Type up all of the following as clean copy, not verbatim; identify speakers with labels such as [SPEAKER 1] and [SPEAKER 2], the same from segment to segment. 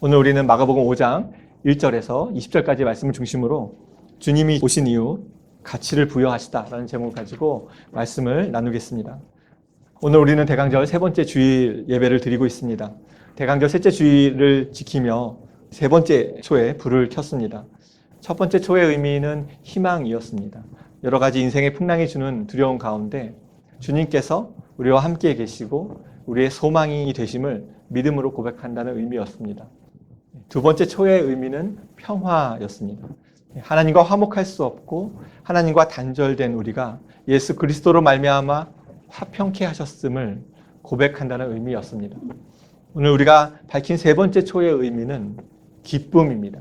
[SPEAKER 1] 오늘 우리는 마가복음 5장 1절에서 20절까지 말씀을 중심으로 주님이 오신 이후 가치를 부여하시다라는 제목을 가지고 말씀을 나누겠습니다. 오늘 우리는 대강절 세 번째 주일 예배를 드리고 있습니다. 대강절 셋째 주일을 지키며 세 번째 초에 불을 켰습니다. 첫 번째 초의 의미는 희망이었습니다. 여러 가지 인생의 풍랑이 주는 두려움 가운데 주님께서 우리와 함께 계시고 우리의 소망이 되심을 믿음으로 고백한다는 의미였습니다. 두 번째 초의 의미는 평화였습니다. 하나님과 화목할 수 없고 하나님과 단절된 우리가 예수 그리스도로 말미암아 화평케 하셨음을 고백한다는 의미였습니다. 오늘 우리가 밝힌 세 번째 초의 의미는 기쁨입니다.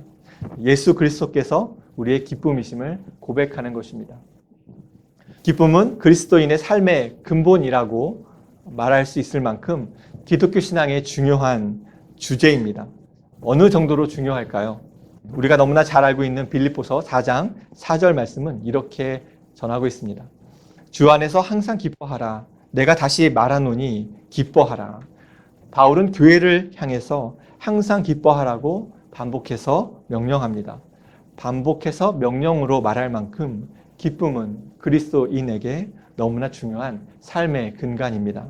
[SPEAKER 1] 예수 그리스도께서 우리의 기쁨이심을 고백하는 것입니다. 기쁨은 그리스도인의 삶의 근본이라고 말할 수 있을 만큼 기독교 신앙의 중요한 주제입니다. 어느 정도로 중요할까요? 우리가 너무나 잘 알고 있는 빌립보서 4장 4절 말씀은 이렇게 전하고 있습니다. 주 안에서 항상 기뻐하라. 내가 다시 말하노니 기뻐하라. 바울은 교회를 향해서 항상 기뻐하라고 반복해서 명령합니다. 반복해서 명령으로 말할 만큼 기쁨은 그리스도인에게 너무나 중요한 삶의 근간입니다.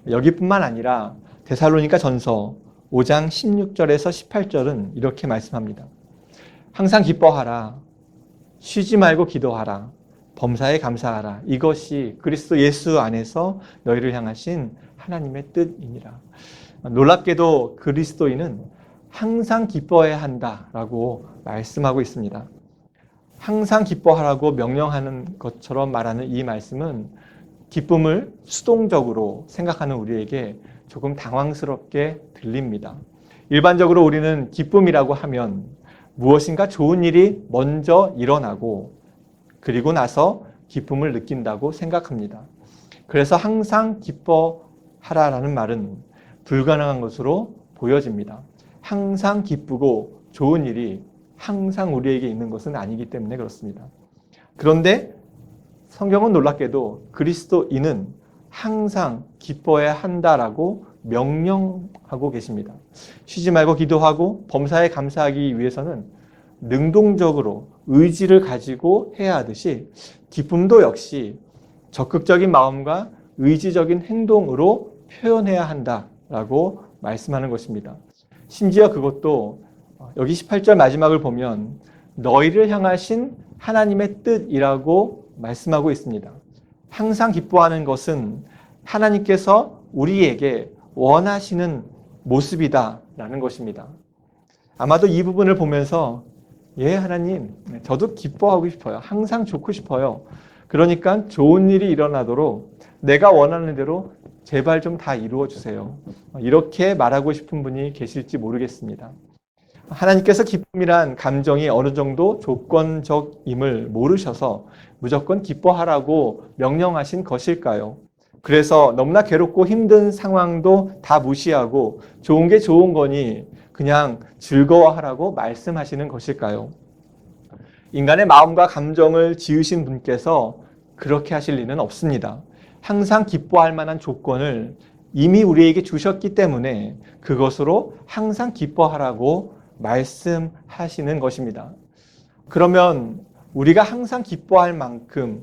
[SPEAKER 1] 여기뿐만 아니라 데살로니가 전서 5장 16절에서 18절은 이렇게 말씀합니다. 항상 기뻐하라. 쉬지 말고 기도하라. 범사에 감사하라. 이것이 그리스도 예수 안에서 너희를 향하신 하나님의 뜻이니라. 놀랍게도 그리스도인은 항상 기뻐해야 한다라고 말씀하고 있습니다. 항상 기뻐하라고 명령하는 것처럼 말하는 이 말씀은 기쁨을 수동적으로 생각하는 우리에게 조금 당황스럽게 들립니다. 일반적으로 우리는 기쁨이라고 하면 무엇인가 좋은 일이 먼저 일어나고 그리고 나서 기쁨을 느낀다고 생각합니다. 그래서 항상 기뻐하라라는 말은 불가능한 것으로 보여집니다. 항상 기쁘고 좋은 일이 항상 우리에게 있는 것은 아니기 때문에 그렇습니다. 그런데 성경은 놀랍게도 그리스도인은 항상 기뻐해야 한다라고 명령하고 계십니다. 쉬지 말고 기도하고 범사에 감사하기 위해서는 능동적으로 의지를 가지고 해야 하듯이 기쁨도 역시 적극적인 마음과 의지적인 행동으로 표현해야 한다라고 말씀하는 것입니다. 심지어 그것도 여기 18절 마지막을 보면 너희를 향하신 하나님의 뜻이라고 말씀하고 있습니다. 항상 기뻐하는 것은 하나님께서 우리에게 원하시는 모습이다라는 것입니다. 아마도 이 부분을 보면서 하나님, 저도 기뻐하고 싶어요. 항상 좋고 싶어요. 그러니까 좋은 일이 일어나도록 내가 원하는 대로 제발 좀 다 이루어 주세요. 이렇게 말하고 싶은 분이 계실지 모르겠습니다. 하나님께서 기쁨이란 감정이 어느 정도 조건적임을 모르셔서 무조건 기뻐하라고 명령하신 것일까요? 그래서 너무나 괴롭고 힘든 상황도 다 무시하고 좋은 게 좋은 거니 그냥 즐거워하라고 말씀하시는 것일까요? 인간의 마음과 감정을 지으신 분께서 그렇게 하실 리는 없습니다. 항상 기뻐할 만한 조건을 이미 우리에게 주셨기 때문에 그것으로 항상 기뻐하라고 말씀하시는 것입니다. 그러면 우리가 항상 기뻐할 만큼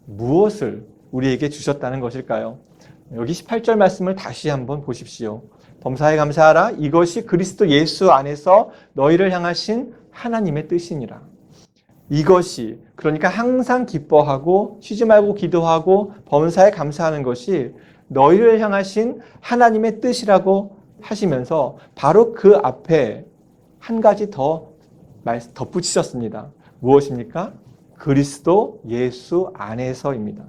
[SPEAKER 1] 무엇을 우리에게 주셨다는 것일까요? 여기 18절 말씀을 다시 한번 보십시오. 범사에 감사하라. 이것이 그리스도 예수 안에서 너희를 향하신 하나님의 뜻이니라. 이것이, 그러니까 항상 기뻐하고 쉬지 말고 기도하고 범사에 감사하는 것이 너희를 향하신 하나님의 뜻이라고 하시면서 바로 그 앞에 한 가지 더 덧붙이셨습니다. 무엇입니까? 그리스도 예수 안에서입니다.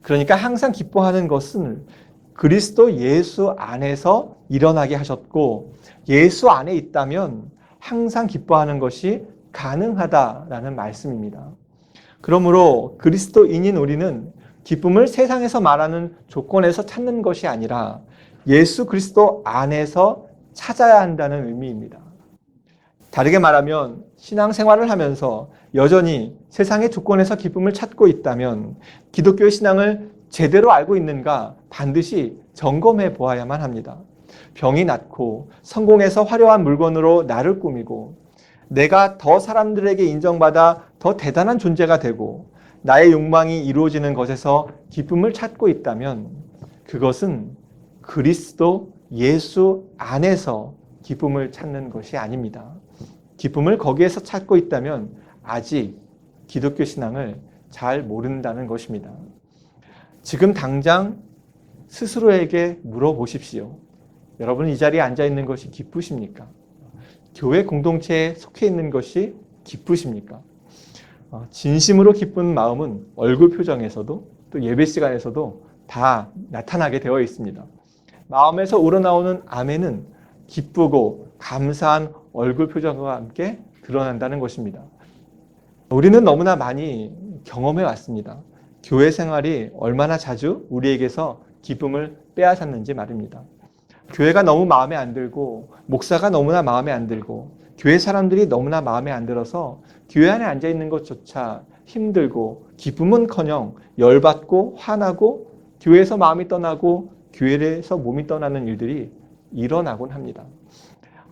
[SPEAKER 1] 그러니까 항상 기뻐하는 것은 그리스도 예수 안에서 일어나게 하셨고 예수 안에 있다면 항상 기뻐하는 것이 가능하다라는 말씀입니다. 그러므로 그리스도인인 우리는 기쁨을 세상에서 말하는 조건에서 찾는 것이 아니라 예수 그리스도 안에서 찾아야 한다는 의미입니다. 다르게 말하면 신앙생활을 하면서 여전히 세상의 조건에서 기쁨을 찾고 있다면 기독교의 신앙을 제대로 알고 있는가 반드시 점검해 보아야만 합니다. 병이 낫고 성공해서 화려한 물건으로 나를 꾸미고 내가 더 사람들에게 인정받아 더 대단한 존재가 되고 나의 욕망이 이루어지는 것에서 기쁨을 찾고 있다면 그것은 그리스도 예수 안에서 기쁨을 찾는 것이 아닙니다. 기쁨을 거기에서 찾고 있다면 아직 기독교 신앙을 잘 모른다는 것입니다. 지금 당장 스스로에게 물어보십시오. 여러분은 이 자리에 앉아 있는 것이 기쁘십니까? 교회 공동체에 속해 있는 것이 기쁘십니까? 진심으로 기쁜 마음은 얼굴 표정에서도 또 예배 시간에서도 다 나타나게 되어 있습니다. 마음에서 우러나오는 아멘은 기쁘고 감사한 얼굴 표정과 함께 드러난다는 것입니다. 우리는 너무나 많이 경험해 왔습니다. 교회 생활이 얼마나 자주 우리에게서 기쁨을 빼앗았는지 말입니다. 교회가 너무 마음에 안 들고 목사가 너무나 마음에 안 들고 교회 사람들이 너무나 마음에 안 들어서 교회 안에 앉아 있는 것조차 힘들고 기쁨은커녕 열받고 화나고 교회에서 마음이 떠나고 교회에서 몸이 떠나는 일들이 일어나곤 합니다.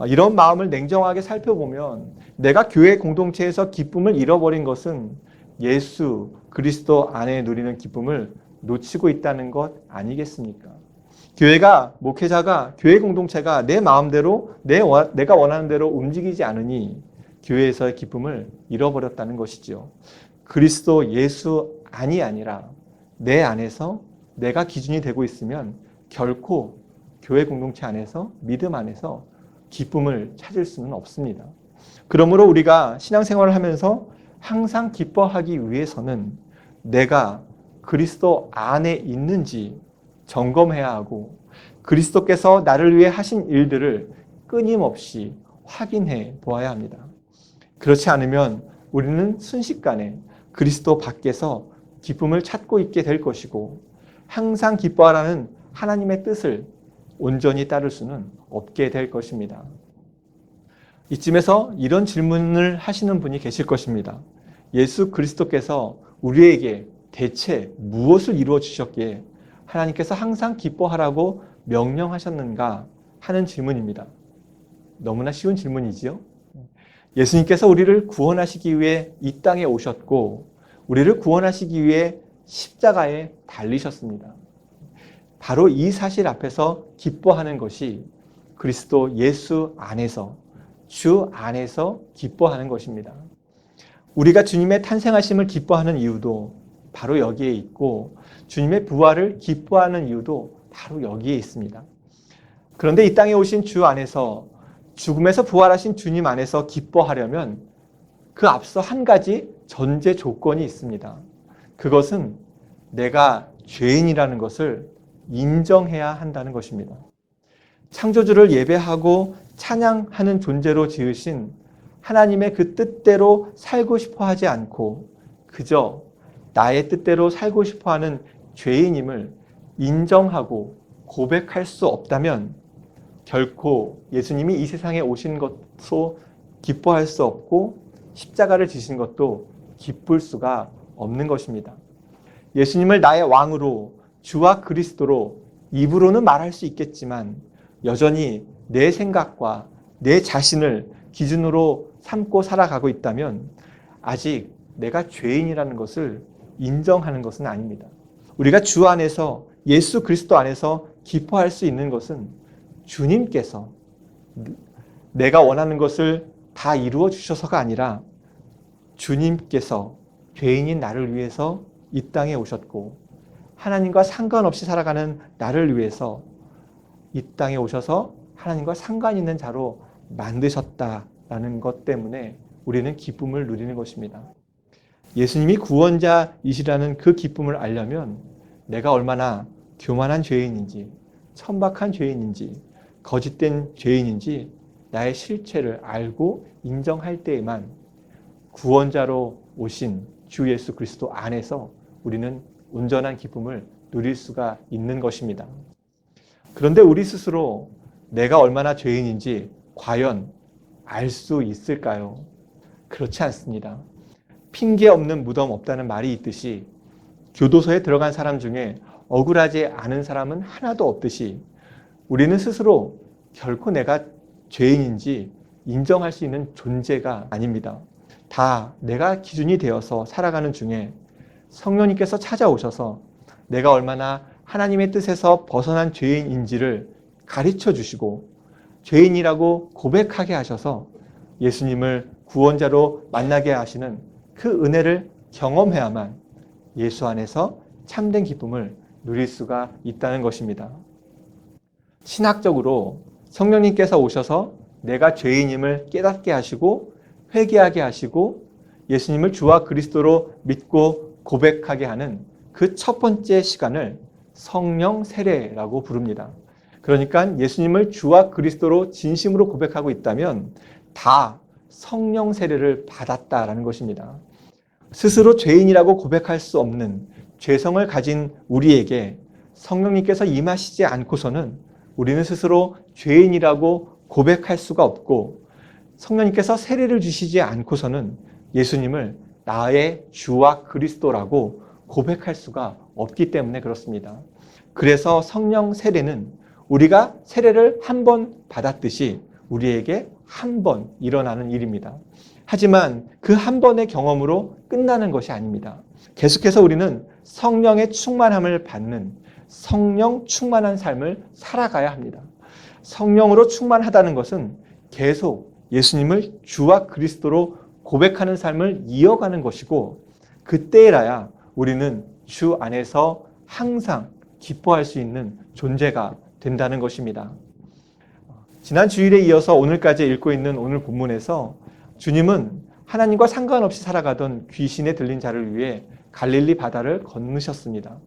[SPEAKER 1] 이런 마음을 냉정하게 살펴보면 내가 교회 공동체에서 기쁨을 잃어버린 것은 예수 그리스도 안에 누리는 기쁨을 놓치고 있다는 것 아니겠습니까? 교회가, 목회자가, 교회 공동체가 내 마음대로 내가 원하는 대로 움직이지 않으니 교회에서의 기쁨을 잃어버렸다는 것이죠. 그리스도 예수 안이 아니라 내 안에서 내가 기준이 되고 있으면 결코 교회 공동체 안에서 믿음 안에서 기쁨을 찾을 수는 없습니다. 그러므로 우리가 신앙생활을 하면서 항상 기뻐하기 위해서는 내가 그리스도 안에 있는지 점검해야 하고 그리스도께서 나를 위해 하신 일들을 끊임없이 확인해 보아야 합니다. 그렇지 않으면 우리는 순식간에 그리스도 밖에서 기쁨을 찾고 있게 될 것이고 항상 기뻐하라는 하나님의 뜻을 온전히 따를 수는 없게 될 것입니다. 이쯤에서 이런 질문을 하시는 분이 계실 것입니다. 예수 그리스도께서 우리에게 대체 무엇을 이루어 주셨기에 하나님께서 항상 기뻐하라고 명령하셨는가 하는 질문입니다. 너무나 쉬운 질문이지요. 예수님께서 우리를 구원하시기 위해 이 땅에 오셨고 우리를 구원하시기 위해 십자가에 달리셨습니다. 바로 이 사실 앞에서 기뻐하는 것이 그리스도 예수 안에서 주 안에서 기뻐하는 것입니다. 우리가 주님의 탄생하심을 기뻐하는 이유도 바로 여기에 있고 주님의 부활을 기뻐하는 이유도 바로 여기에 있습니다. 그런데 이 땅에 오신 주 안에서 죽음에서 부활하신 주님 안에서 기뻐하려면 그 앞서 한 가지 전제 조건이 있습니다. 그것은 내가 죄인이라는 것을 인정해야 한다는 것입니다. 창조주를 예배하고 찬양하는 존재로 지으신 하나님의 그 뜻대로 살고 싶어 하지 않고 그저 나의 뜻대로 살고 싶어 하는 죄인임을 인정하고 고백할 수 없다면 결코 예수님이 이 세상에 오신 것도 기뻐할 수 없고 십자가를 지신 것도 기쁠 수가 없는 것입니다. 예수님을 나의 왕으로 주와 그리스도로 입으로는 말할 수 있겠지만 여전히 내 생각과 내 자신을 기준으로 삼고 살아가고 있다면 아직 내가 죄인이라는 것을 인정하는 것은 아닙니다. 우리가 주 안에서 예수 그리스도 안에서 기뻐할 수 있는 것은 주님께서 내가 원하는 것을 다 이루어 주셔서가 아니라 주님께서 죄인인 나를 위해서 이 땅에 오셨고 하나님과 상관없이 살아가는 나를 위해서 이 땅에 오셔서 하나님과 상관 있는 자로 만드셨다라는 것 때문에 우리는 기쁨을 누리는 것입니다. 예수님이 구원자이시라는 그 기쁨을 알려면 내가 얼마나 교만한 죄인인지, 천박한 죄인인지, 거짓된 죄인인지 나의 실체를 알고 인정할 때에만 구원자로 오신 주 예수 그리스도 안에서 우리는 온전한 기쁨을 누릴 수가 있는 것입니다. 그런데 우리 스스로 내가 얼마나 죄인인지 과연 알 수 있을까요? 그렇지 않습니다. 핑계 없는 무덤 없다는 말이 있듯이 교도소에 들어간 사람 중에 억울하지 않은 사람은 하나도 없듯이 우리는 스스로 결코 내가 죄인인지 인정할 수 있는 존재가 아닙니다. 다 내가 기준이 되어서 살아가는 중에 성령님께서 찾아오셔서 내가 얼마나 하나님의 뜻에서 벗어난 죄인인지를 가르쳐 주시고 죄인이라고 고백하게 하셔서 예수님을 구원자로 만나게 하시는 그 은혜를 경험해야만 예수 안에서 참된 기쁨을 누릴 수가 있다는 것입니다. 신학적으로 성령님께서 오셔서 내가 죄인임을 깨닫게 하시고 회개하게 하시고 예수님을 주와 그리스도로 믿고 고백하게 하는 그 첫 번째 시간을 성령 세례라고 부릅니다. 그러니까 예수님을 주와 그리스도로 진심으로 고백하고 있다면 다 성령 세례를 받았다라는 것입니다. 스스로 죄인이라고 고백할 수 없는 죄성을 가진 우리에게 성령님께서 임하시지 않고서는 우리는 스스로 죄인이라고 고백할 수가 없고 성령님께서 세례를 주시지 않고서는 예수님을 나의 주와 그리스도라고 고백할 수가 없기 때문에 그렇습니다. 그래서 성령 세례는 우리가 세례를 한 번 받았듯이 우리에게 한 번 일어나는 일입니다. 하지만 그 한 번의 경험으로 끝나는 것이 아닙니다. 계속해서 우리는 성령의 충만함을 받는 성령 충만한 삶을 살아가야 합니다. 성령으로 충만하다는 것은 계속 예수님을 주와 그리스도로 고백하는 삶을 이어가는 것이고 그때라야 우리는 주 안에서 항상 기뻐할 수 있는 존재가 된다는 것입니다. 지난 주일에 이어서 오늘까지 읽고 있는 오늘 본문에서 주님은 하나님과 상관없이 살아가던 귀신에 들린 자를 위해 갈릴리 바다를 건너셨습니다.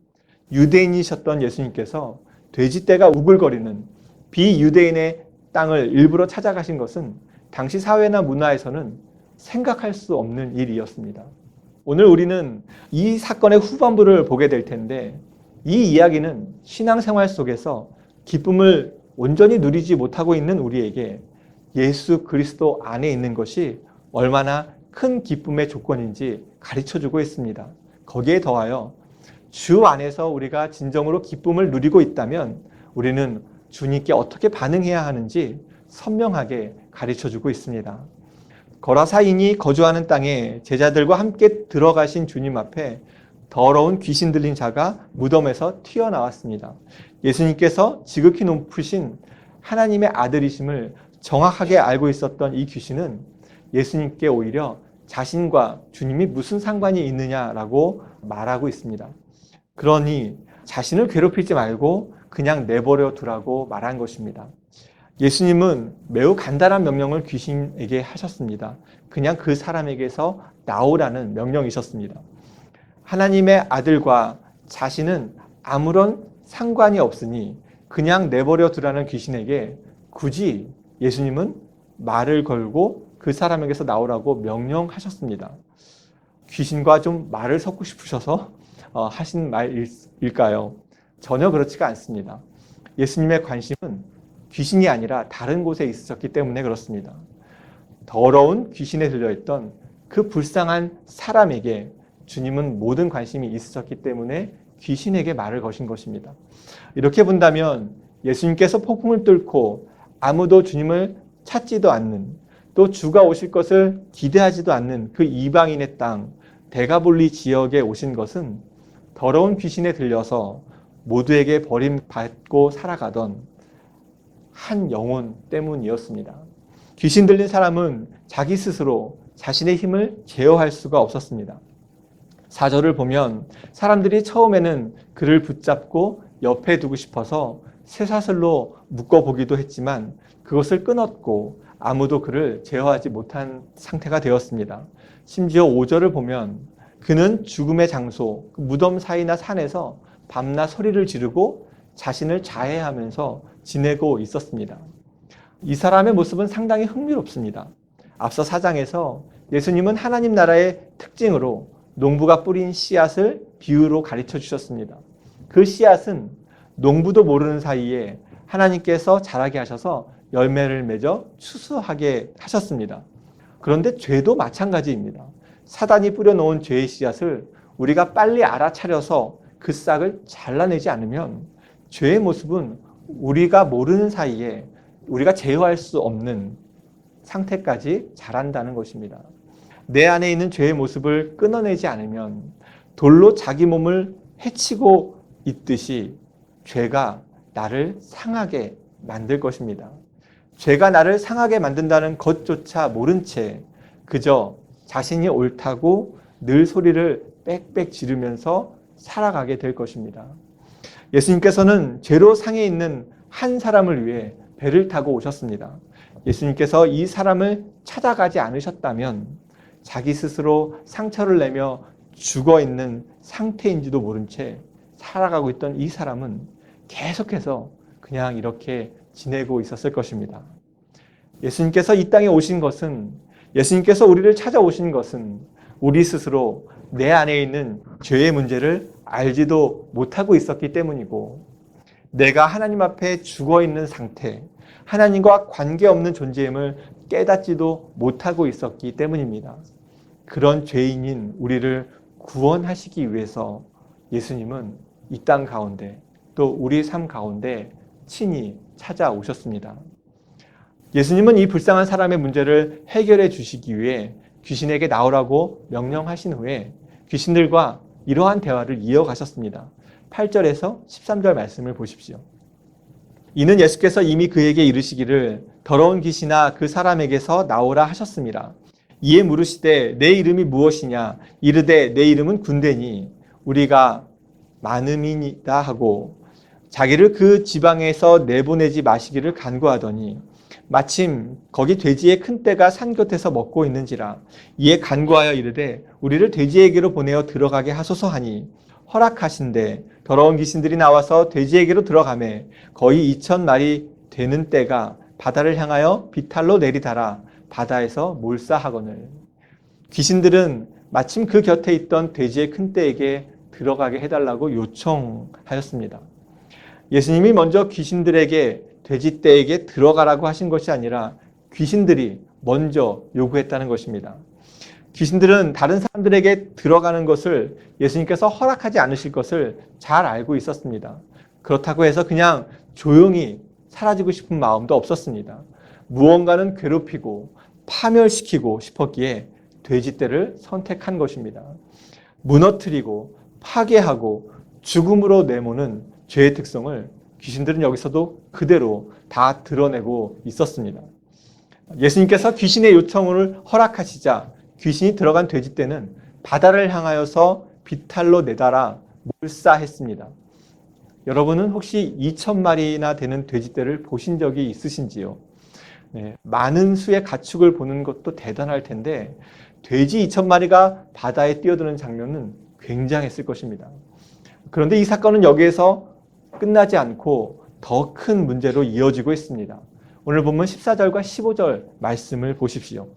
[SPEAKER 1] 유대인이셨던 예수님께서 돼지떼가 우글거리는 비유대인의 땅을 일부러 찾아가신 것은 당시 사회나 문화에서는 생각할 수 없는 일이었습니다. 오늘 우리는 이 사건의 후반부를 보게 될 텐데 이 이야기는 신앙생활 속에서 기쁨을 온전히 누리지 못하고 있는 우리에게 예수 그리스도 안에 있는 것이 얼마나 큰 기쁨의 조건인지 가르쳐주고 있습니다. 거기에 더하여 주 안에서 우리가 진정으로 기쁨을 누리고 있다면 우리는 주님께 어떻게 반응해야 하는지 선명하게 가르쳐주고 있습니다. 거라사인이 거주하는 땅에 제자들과 함께 들어가신 주님 앞에 더러운 귀신 들린 자가 무덤에서 튀어나왔습니다. 예수님께서 지극히 높으신 하나님의 아들이심을 정확하게 알고 있었던 이 귀신은 예수님께 오히려 자신과 주님이 무슨 상관이 있느냐라고 말하고 있습니다. 그러니 자신을 괴롭히지 말고 그냥 내버려 두라고 말한 것입니다. 예수님은 매우 간단한 명령을 귀신에게 하셨습니다. 그냥 그 사람에게서 나오라는 명령이셨습니다. 하나님의 아들과 자신은 아무런 상관이 없으니 그냥 내버려 두라는 귀신에게 굳이 예수님은 말을 걸고 그 사람에게서 나오라고 명령하셨습니다. 귀신과 좀 말을 섞고 싶으셔서 하신 말일까요? 전혀 그렇지가 않습니다. 예수님의 관심은 귀신이 아니라 다른 곳에 있으셨기 때문에 그렇습니다. 더러운 귀신에 들려있던 그 불쌍한 사람에게 주님은 모든 관심이 있으셨기 때문에 귀신에게 말을 거신 것입니다. 이렇게 본다면 예수님께서 폭풍을 뚫고 아무도 주님을 찾지도 않는 또 주가 오실 것을 기대하지도 않는 그 이방인의 땅 데가볼리 지역에 오신 것은 더러운 귀신에 들려서 모두에게 버림받고 살아가던 한 영혼 때문이었습니다. 귀신 들린 사람은 자기 스스로 자신의 힘을 제어할 수가 없었습니다. 4절을 보면 사람들이 처음에는 그를 붙잡고 옆에 두고 싶어서 쇠사슬로 묶어보기도 했지만 그것을 끊었고 아무도 그를 제어하지 못한 상태가 되었습니다. 심지어 5절을 보면 그는 죽음의 장소, 무덤 사이나 산에서 밤낮 소리를 지르고 자신을 자해하면서 지내고 있었습니다. 이 사람의 모습은 상당히 흥미롭습니다. 앞서 4장에서 예수님은 하나님 나라의 특징으로 농부가 뿌린 씨앗을 비유로 가르쳐 주셨습니다. 그 씨앗은 농부도 모르는 사이에 하나님께서 자라게 하셔서 열매를 맺어 추수하게 하셨습니다. 그런데 죄도 마찬가지입니다. 사단이 뿌려놓은 죄의 씨앗을 우리가 빨리 알아차려서 그 싹을 잘라내지 않으면 죄의 모습은 우리가 모르는 사이에 우리가 제어할 수 없는 상태까지 자란다는 것입니다. 내 안에 있는 죄의 모습을 끊어내지 않으면 돌로 자기 몸을 해치고 있듯이 죄가 나를 상하게 만들 것입니다. 죄가 나를 상하게 만든다는 것조차 모른 채 그저 자신이 옳다고 늘 소리를 빽빽 지르면서 살아가게 될 것입니다. 예수님께서는 죄로 상해 있는 한 사람을 위해 배를 타고 오셨습니다. 예수님께서 이 사람을 찾아가지 않으셨다면 자기 스스로 상처를 내며 죽어 있는 상태인지도 모른 채 살아가고 있던 이 사람은 계속해서 그냥 이렇게 지내고 있었을 것입니다. 예수님께서 이 땅에 오신 것은, 예수님께서 우리를 찾아오신 것은 우리 스스로 내 안에 있는 죄의 문제를 알지도 못하고 있었기 때문이고, 내가 하나님 앞에 죽어 있는 상태, 하나님과 관계없는 존재임을 깨닫지도 못하고 있었기 때문입니다. 그런 죄인인 우리를 구원하시기 위해서 예수님은 이 땅 가운데, 또 우리 삶 가운데 친히 찾아오셨습니다. 예수님은 이 불쌍한 사람의 문제를 해결해 주시기 위해 귀신에게 나오라고 명령하신 후에 귀신들과 이러한 대화를 이어가셨습니다. 8절에서 13절 말씀을 보십시오. 이는 예수께서 이미 그에게 이르시기를 더러운 귀신아 그 사람에게서 나오라 하셨습니다. 이에 물으시되 내 이름이 무엇이냐? 이르되 내 이름은 군대니 우리가 많음이니이다 하고 자기를 그 지방에서 내보내지 마시기를 간구하더니 마침 거기 돼지의 큰 떼가 산 곁에서 먹고 있는지라. 이에 간구하여 이르되 우리를 돼지에게로 보내어 들어가게 하소서 하니 허락하신대 더러운 귀신들이 나와서 돼지에게로 들어가매 거의 2,000마리 되는 떼가 바다를 향하여 비탈로 내리달아 바다에서 몰사하거늘. 귀신들은 마침 그 곁에 있던 돼지의 큰 떼에게 들어가게 해달라고 요청하였습니다. 예수님이 먼저 귀신들에게 돼지떼에게 들어가라고 하신 것이 아니라 귀신들이 먼저 요구했다는 것입니다. 귀신들은 다른 사람들에게 들어가는 것을 예수님께서 허락하지 않으실 것을 잘 알고 있었습니다. 그렇다고 해서 그냥 조용히 사라지고 싶은 마음도 없었습니다. 무언가는 괴롭히고 파멸시키고 싶었기에 돼지떼를 선택한 것입니다. 무너뜨리고 파괴하고 죽음으로 내모는 죄의 특성을 귀신들은 여기서도 그대로 다 드러내고 있었습니다. 예수님께서 귀신의 요청을 허락하시자 귀신이 들어간 돼지떼는 바다를 향하여서 비탈로 내달아 몰사했습니다. 여러분은 혹시 2,000마리나 되는 돼지떼를 보신 적이 있으신지요? 네, 많은 수의 가축을 보는 것도 대단할 텐데 돼지 2,000마리가 바다에 뛰어드는 장면은 굉장했을 것입니다. 그런데 이 사건은 여기에서 끝나지 않고 더 큰 문제로 이어지고 있습니다. 오늘 본문 14절과 15절 말씀을 보십시오.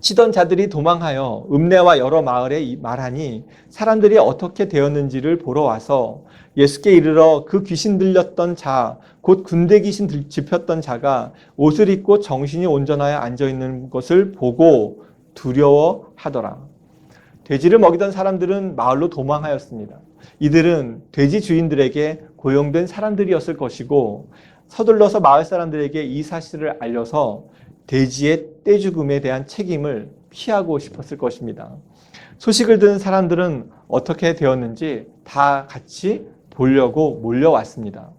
[SPEAKER 1] 치던 자들이 도망하여 읍내와 여러 마을에 말하니 사람들이 어떻게 되었는지를 보러 와서 예수께 이르러 그 귀신 들렸던 자, 곧 군대 귀신 짚혔던 자가 옷을 입고 정신이 온전하여 앉아있는 것을 보고 두려워하더라. 돼지를 먹이던 사람들은 마을로 도망하였습니다. 이들은 돼지 주인들에게 고용된 사람들이었을 것이고 서둘러서 마을 사람들에게 이 사실을 알려서 돼지의 떼죽음에 대한 책임을 피하고 싶었을 것입니다. 소식을 들은 사람들은 어떻게 되었는지 다 같이 보려고 몰려왔습니다.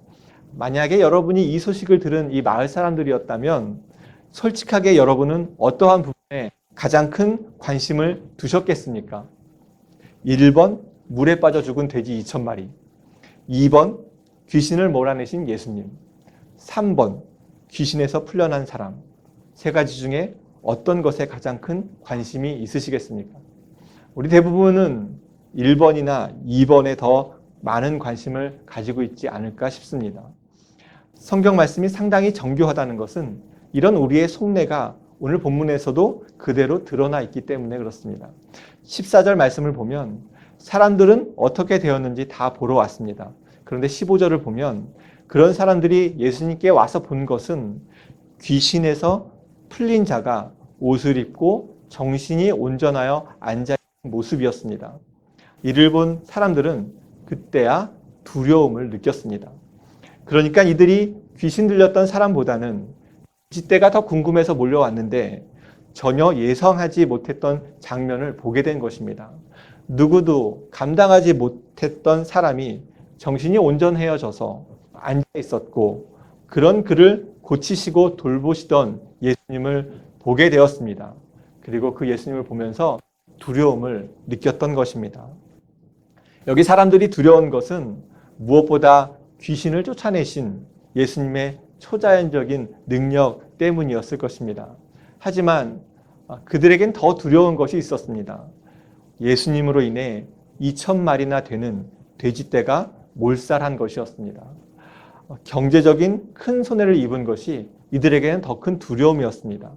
[SPEAKER 1] 만약에 여러분이 이 소식을 들은 이 마을 사람들이었다면 솔직하게 여러분은 어떠한 부분에 가장 큰 관심을 두셨겠습니까? 1번, 물에 빠져 죽은 돼지 2,000마리. 2번, 귀신을 몰아내신 예수님. 3번, 귀신에서 풀려난 사람. 세 가지 중에 어떤 것에 가장 큰 관심이 있으시겠습니까? 우리 대부분은 1번이나 2번에 더 많은 관심을 가지고 있지 않을까 싶습니다. 성경 말씀이 상당히 정교하다는 것은 이런 우리의 속내가 오늘 본문에서도 그대로 드러나 있기 때문에 그렇습니다. 14절 말씀을 보면 사람들은 어떻게 되었는지 다 보러 왔습니다. 그런데 15절을 보면 그런 사람들이 예수님께 와서 본 것은 귀신에서 풀린 자가 옷을 입고 정신이 온전하여 앉아있는 모습이었습니다. 이를 본 사람들은 그때야 두려움을 느꼈습니다. 그러니까 이들이 귀신 들렸던 사람보다는 돼지떼가 더 궁금해서 몰려왔는데 전혀 예상하지 못했던 장면을 보게 된 것입니다. 누구도 감당하지 못했던 사람이 정신이 온전해져서 앉아 있었고 그런 그를 고치시고 돌보시던 예수님을 보게 되었습니다. 그리고 그 예수님을 보면서 두려움을 느꼈던 것입니다. 여기 사람들이 두려운 것은 무엇보다 귀신을 쫓아내신 예수님의 초자연적인 능력 때문이었을 것입니다. 하지만 그들에겐 더 두려운 것이 있었습니다. 예수님으로 인해 2,000마리나 되는 돼지떼가 몰살한 것이었습니다. 경제적인 큰 손해를 입은 것이 이들에게는 더 큰 두려움이었습니다.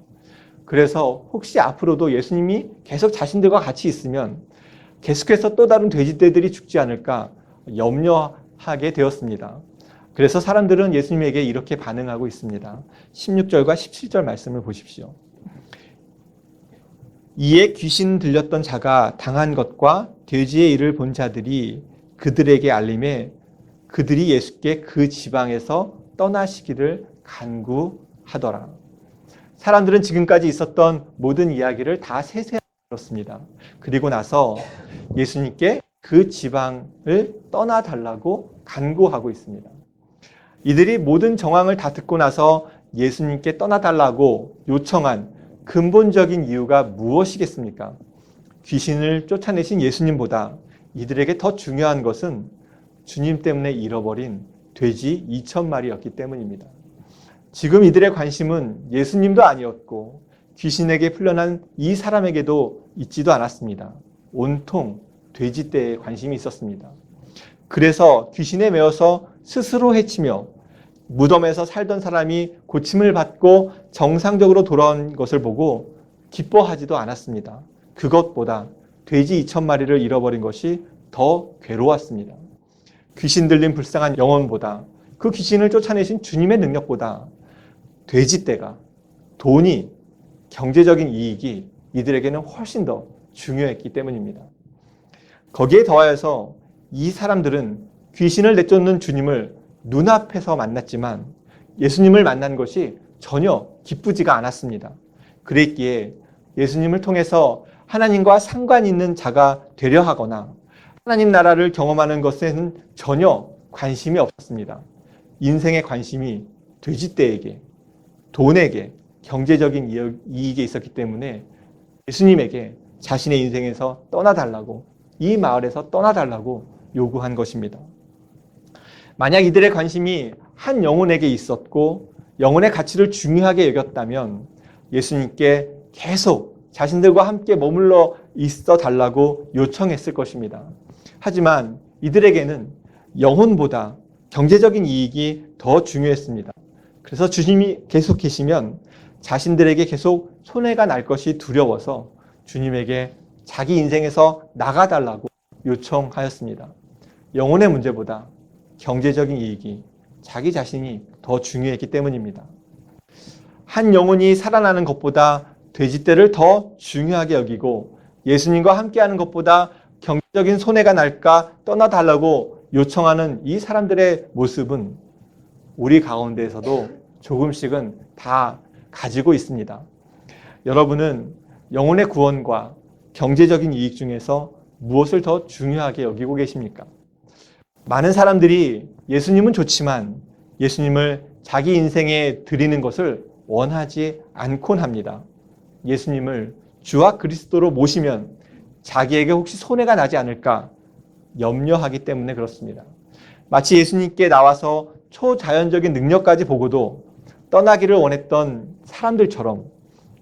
[SPEAKER 1] 그래서 혹시 앞으로도 예수님이 계속 자신들과 같이 있으면 계속해서 또 다른 돼지떼들이 죽지 않을까 염려하게 되었습니다. 그래서 사람들은 예수님에게 이렇게 반응하고 있습니다. 16절과 17절 말씀을 보십시오. 이에 귀신 들렸던 자가 당한 것과 돼지의 일을 본 자들이 그들에게 알림해 그들이 예수께 그 지방에서 떠나시기를 간구하더라. 사람들은 지금까지 있었던 모든 이야기를 다 세세하게 들었습니다. 그리고 나서 예수님께 그 지방을 떠나달라고 간구하고 있습니다. 이들이 모든 정황을 다 듣고 나서 예수님께 떠나달라고 요청한 근본적인 이유가 무엇이겠습니까? 귀신을 쫓아내신 예수님보다 이들에게 더 중요한 것은 주님 때문에 잃어버린 돼지 2,000마리였기 때문입니다. 지금 이들의 관심은 예수님도 아니었고 귀신에게 풀려난 이 사람에게도 있지도 않았습니다. 온통 돼지떼에 관심이 있었습니다. 그래서 귀신에 매여서 스스로 해치며 무덤에서 살던 사람이 고침을 받고 정상적으로 돌아온 것을 보고 기뻐하지도 않았습니다. 그것보다 돼지 2,000마리를 잃어버린 것이 더 괴로웠습니다. 귀신 들린 불쌍한 영혼보다 그 귀신을 쫓아내신 주님의 능력보다 돼지떼가 돈이 경제적인 이익이 이들에게는 훨씬 더 중요했기 때문입니다. 거기에 더하여서 이 사람들은 귀신을 내쫓는 주님을 눈앞에서 만났지만 예수님을 만난 것이 전혀 기쁘지가 않았습니다. 그랬기에 예수님을 통해서 하나님과 상관 있는 자가 되려 하거나 하나님 나라를 경험하는 것에는 전혀 관심이 없었습니다. 인생의 관심이 돼지떼에게, 돈에게, 경제적인 이익에 있었기 때문에 예수님에게 자신의 인생에서 떠나달라고, 이 마을에서 떠나달라고 요구한 것입니다. 만약 이들의 관심이 한 영혼에게 있었고 영혼의 가치를 중요하게 여겼다면 예수님께 계속 자신들과 함께 머물러 있어 달라고 요청했을 것입니다. 하지만 이들에게는 영혼보다 경제적인 이익이 더 중요했습니다. 그래서 주님이 계속 계시면 자신들에게 계속 손해가 날 것이 두려워서 주님에게 자기 인생에서 나가달라고 요청하였습니다. 영혼의 문제보다 경제적인 이익이 자기 자신이 더 중요했기 때문입니다. 한 영혼이 살아나는 것보다 돼지떼를 더 중요하게 여기고 예수님과 함께하는 것보다 경제적인 손해가 날까 떠나달라고 요청하는 이 사람들의 모습은 우리 가운데에서도 조금씩은 다 가지고 있습니다. 여러분은 영혼의 구원과 경제적인 이익 중에서 무엇을 더 중요하게 여기고 계십니까? 많은 사람들이 예수님은 좋지만 예수님을 자기 인생에 드리는 것을 원하지 않곤 합니다. 예수님을 주와 그리스도로 모시면 자기에게 혹시 손해가 나지 않을까 염려하기 때문에 그렇습니다. 마치 예수님께 나와서 초자연적인 능력까지 보고도 떠나기를 원했던 사람들처럼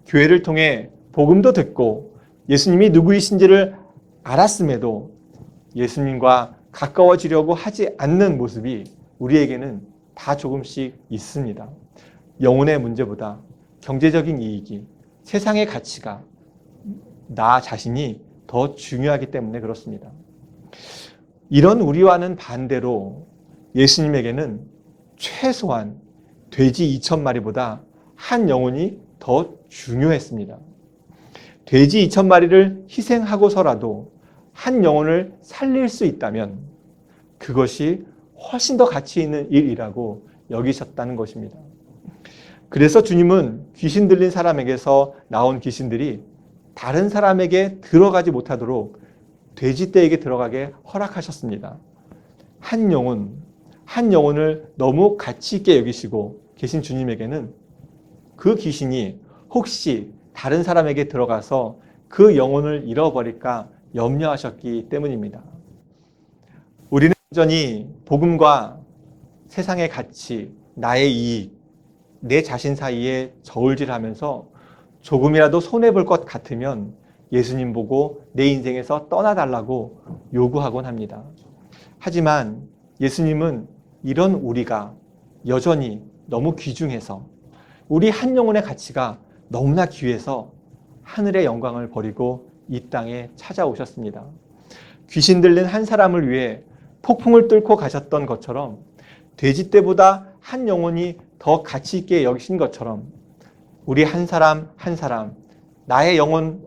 [SPEAKER 1] 교회를 통해 복음도 듣고 예수님이 누구이신지를 알았음에도 예수님과 가까워지려고 하지 않는 모습이 우리에게는 다 조금씩 있습니다. 영혼의 문제보다 경제적인 이익이, 세상의 가치가 나 자신이 더 중요하기 때문에 그렇습니다. 이런 우리와는 반대로 예수님에게는 최소한 돼지 2,000마리보다 한 영혼이 더 중요했습니다. 돼지 2,000마리를 희생하고서라도 한 영혼을 살릴 수 있다면 그것이 훨씬 더 가치 있는 일이라고 여기셨다는 것입니다. 그래서 주님은 귀신 들린 사람에게서 나온 귀신들이 다른 사람에게 들어가지 못하도록 돼지떼에게 들어가게 허락하셨습니다. 한 영혼을 너무 가치 있게 여기시고 계신 주님에게는 그 귀신이 혹시 다른 사람에게 들어가서 그 영혼을 잃어버릴까 염려하셨기 때문입니다. 우리는 여전히 복음과 세상의 가치, 나의 이익, 내 자신 사이에 저울질하면서 조금이라도 손해볼 것 같으면 예수님 보고 내 인생에서 떠나달라고 요구하곤 합니다. 하지만 예수님은 이런 우리가 여전히 너무 귀중해서 우리 한 영혼의 가치가 너무나 귀해서 하늘의 영광을 버리고 이 땅에 찾아오셨습니다. 귀신 들린 한 사람을 위해 폭풍을 뚫고 가셨던 것처럼 돼지떼보다 한 영혼이 더 가치 있게 여기신 것처럼 우리 한 사람 한 사람 나의 영혼을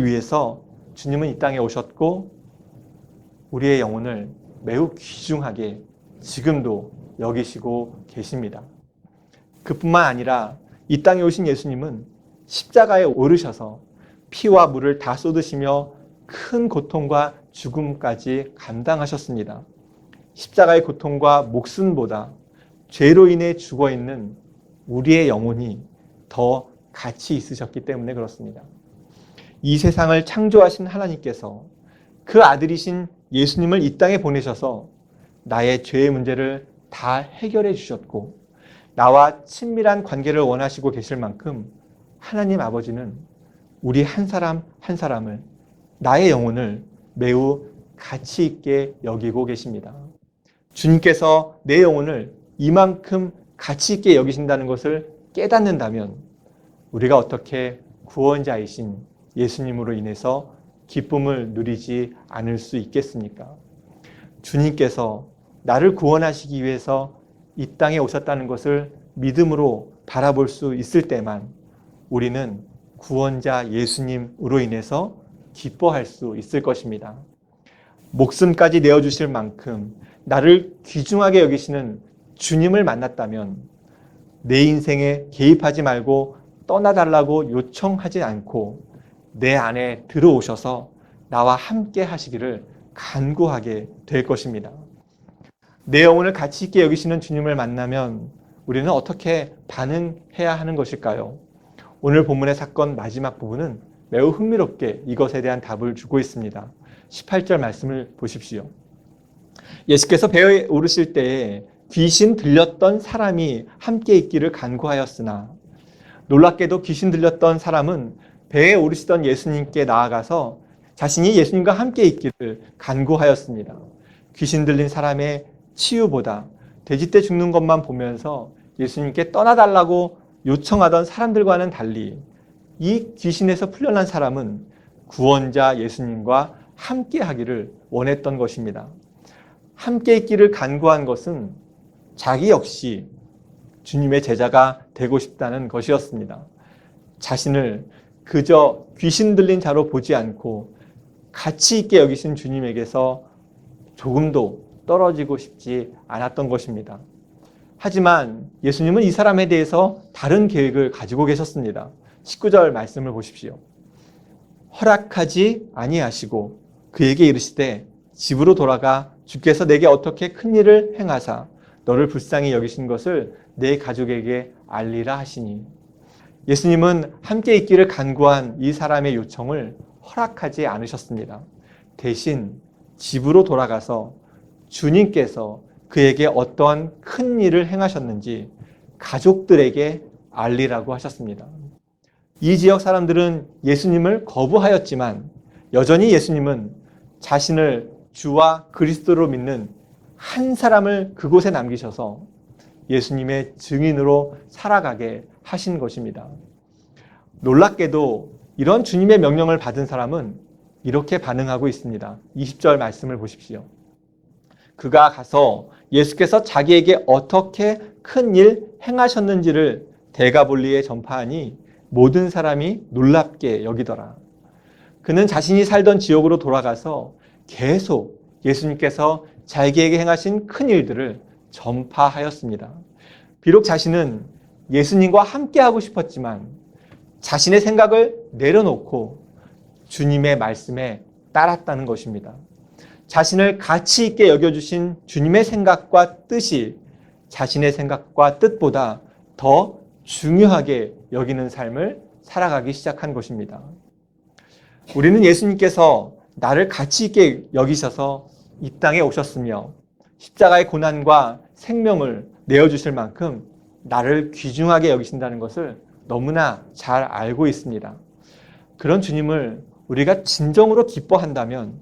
[SPEAKER 1] 위해서 주님은 이 땅에 오셨고 우리의 영혼을 매우 귀중하게 지금도 여기시고 계십니다. 그뿐만 아니라 이 땅에 오신 예수님은 십자가에 오르셔서 피와 물을 다 쏟으시며 큰 고통과 죽음까지 감당하셨습니다. 십자가의 고통과 목숨보다 죄로 인해 죽어있는 우리의 영혼이 더 가치 있으셨기 때문에 그렇습니다. 이 세상을 창조하신 하나님께서 그 아들이신 예수님을 이 땅에 보내셔서 나의 죄의 문제를 다 해결해 주셨고 나와 친밀한 관계를 원하시고 계실 만큼 하나님 아버지는 우리 한 사람 한 사람을 나의 영혼을 매우 가치 있게 여기고 계십니다. 주님께서 내 영혼을 이만큼 가치 있게 여기신다는 것을 깨닫는다면 우리가 어떻게 구원자이신 예수님으로 인해서 기쁨을 누리지 않을 수 있겠습니까? 주님께서 나를 구원하시기 위해서 이 땅에 오셨다는 것을 믿음으로 바라볼 수 있을 때만 우리는 구원자 예수님으로 인해서 기뻐할 수 있을 것입니다. 목숨까지 내어주실 만큼 나를 귀중하게 여기시는 주님을 만났다면 내 인생에 개입하지 말고 떠나달라고 요청하지 않고 내 안에 들어오셔서 나와 함께 하시기를 간구하게 될 것입니다. 내 영혼을 가치 있게 여기시는 주님을 만나면 우리는 어떻게 반응해야 하는 것일까요? 오늘 본문의 사건 마지막 부분은 매우 흥미롭게 이것에 대한 답을 주고 있습니다. 18절 말씀을 보십시오. 예수께서 배에 오르실 때에 귀신 들렸던 사람이 함께 있기를 간구하였으나 놀랍게도 귀신 들렸던 사람은 배에 오르시던 예수님께 나아가서 자신이 예수님과 함께 있기를 간구하였습니다. 귀신 들린 사람의 치유보다 돼지떼 죽는 것만 보면서 예수님께 떠나달라고 요청하던 사람들과는 달리 이 귀신에서 풀려난 사람은 구원자 예수님과 함께 하기를 원했던 것입니다. 함께 있기를 간구한 것은 자기 역시 주님의 제자가 되고 싶다는 것이었습니다. 자신을 그저 귀신 들린 자로 보지 않고 가치 있게 여기신 주님에게서 조금도 떨어지고 싶지 않았던 것입니다. 하지만 예수님은 이 사람에 대해서 다른 계획을 가지고 계셨습니다. 19절 말씀을 보십시오. 허락하지 아니하시고 그에게 이르시되 집으로 돌아가 주께서 내게 어떻게 큰 일을 행하사 너를 불쌍히 여기신 것을 내 가족에게 알리라 하시니. 예수님은 함께 있기를 간구한 이 사람의 요청을 허락하지 않으셨습니다. 대신 집으로 돌아가서 주님께서 그에게 어떠한 큰 일을 행하셨는지 가족들에게 알리라고 하셨습니다. 이 지역 사람들은 예수님을 거부하였지만 여전히 예수님은 자신을 주와 그리스도로 믿는 한 사람을 그곳에 남기셔서 예수님의 증인으로 살아가게 하신 것입니다. 놀랍게도 이런 주님의 명령을 받은 사람은 이렇게 반응하고 있습니다. 20절 말씀을 보십시오. 그가 가서 예수께서 자기에게 어떻게 큰 일 행하셨는지를 데가볼리에 전파하니 모든 사람이 놀랍게 여기더라. 그는 자신이 살던 지역으로 돌아가서 계속 예수님께서 자기에게 행하신 큰 일들을 전파하였습니다. 비록 자신은 예수님과 함께 하고 싶었지만 자신의 생각을 내려놓고 주님의 말씀에 따랐다는 것입니다. 자신을 가치 있게 여겨주신 주님의 생각과 뜻이 자신의 생각과 뜻보다 더 중요하게 여기는 삶을 살아가기 시작한 것입니다. 우리는 예수님께서 나를 가치 있게 여기셔서 이 땅에 오셨으며 십자가의 고난과 생명을 내어주실 만큼 나를 귀중하게 여기신다는 것을 너무나 잘 알고 있습니다. 그런 주님을 우리가 진정으로 기뻐한다면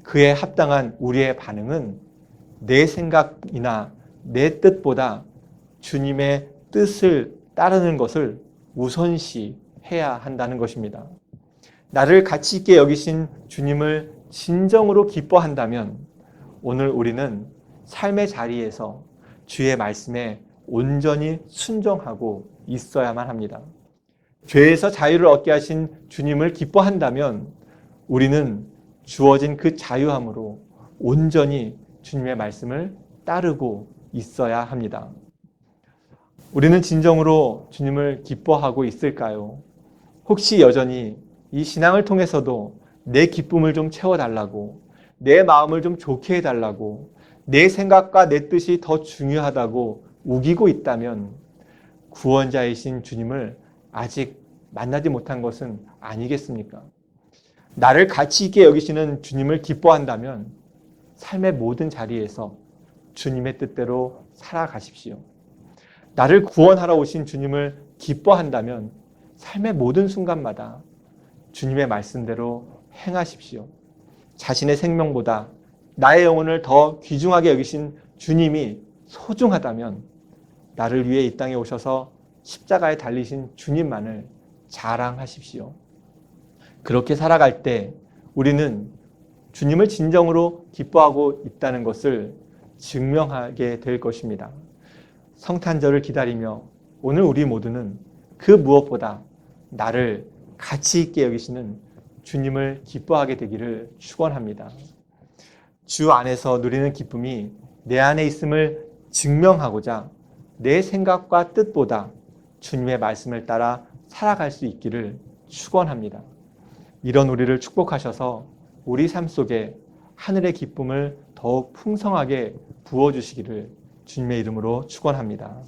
[SPEAKER 1] 그에 합당한 우리의 반응은 내 생각이나 내 뜻보다 주님의 뜻을 따르는 것을 우선시해야 한다는 것입니다. 나를 가치 있게 여기신 주님을 진정으로 기뻐한다면 오늘 우리는 삶의 자리에서 주의 말씀에 온전히 순종하고 있어야만 합니다. 죄에서 자유를 얻게 하신 주님을 기뻐한다면 우리는 주어진 그 자유함으로 온전히 주님의 말씀을 따르고 있어야 합니다. 우리는 진정으로 주님을 기뻐하고 있을까요? 혹시 여전히 이 신앙을 통해서도 내 기쁨을 좀 채워달라고, 내 마음을 좀 좋게 해달라고, 내 생각과 내 뜻이 더 중요하다고 우기고 있다면 구원자이신 주님을 아직 만나지 못한 것은 아니겠습니까? 나를 가치 있게 여기시는 주님을 기뻐한다면 삶의 모든 자리에서 주님의 뜻대로 살아가십시오. 나를 구원하러 오신 주님을 기뻐한다면 삶의 모든 순간마다 주님의 말씀대로 행하십시오. 자신의 생명보다 나의 영혼을 더 귀중하게 여기신 주님이 소중하다면 나를 위해 이 땅에 오셔서 십자가에 달리신 주님만을 자랑하십시오. 그렇게 살아갈 때 우리는 주님을 진정으로 기뻐하고 있다는 것을 증명하게 될 것입니다. 성탄절을 기다리며 오늘 우리 모두는 그 무엇보다 나를 가치 있게 여기시는 주님을 기뻐하게 되기를 축원합니다. 주 안에서 누리는 기쁨이 내 안에 있음을 증명하고자 내 생각과 뜻보다 주님의 말씀을 따라 살아갈 수 있기를 축원합니다. 이런 우리를 축복하셔서 우리 삶 속에 하늘의 기쁨을 더욱 풍성하게 부어주시기를 주님의 이름으로 축원합니다.